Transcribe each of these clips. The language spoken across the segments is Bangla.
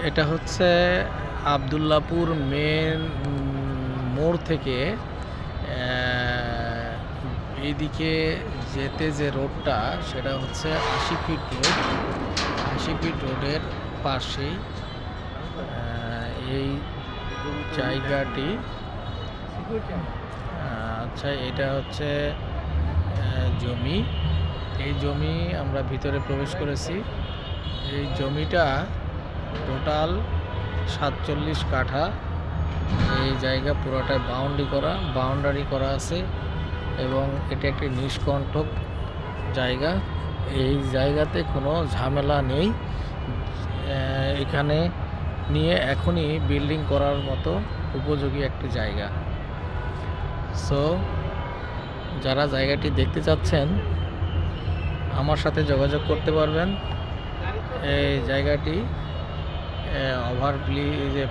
এটা হচ্ছে আবদুল্লাপুর মেন মোড় থেকে এইদিকে যেতে যে রোডটা সেটা হচ্ছে ৮০ ফিট রোড। ৮০ ফিট রোডের পাশেই এই জায়গাটি। আচ্ছা, এটা হচ্ছে জমি। এই জমি আমরা ভিতরে প্রবেশ করেছি। এই জমিটা টোটাল ৪৭ কাঠা। এই জায়গা পুরোটাই বাউন্ডারি করা আছে এবং এটা একটি নিষ্কণ্টক জায়গা। এই জায়গাতে কোনো ঝামেলা নেই। এখানে নিয়ে এখনই বিল্ডিং করার মতো উপযোগী একটি জায়গা। সো যারা জায়গাটি দেখতে চাচ্ছেন আমার সাথে যোগাযোগ করতে পারবেন। এই জায়গাটি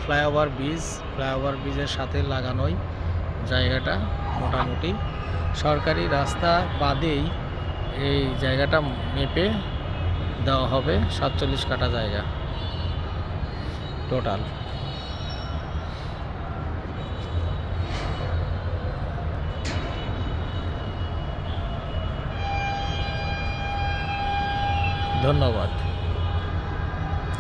ফ্লাইওভার ব্রিজের সাথে লাগানোই জায়গাটা। মোটামুটি সরকারি রাস্তা বাদেই এই জায়গাটা মেপে দেওয়া হবে। ৪৭ কাঠা জায়গা টোটাল। ধন্যবাদ।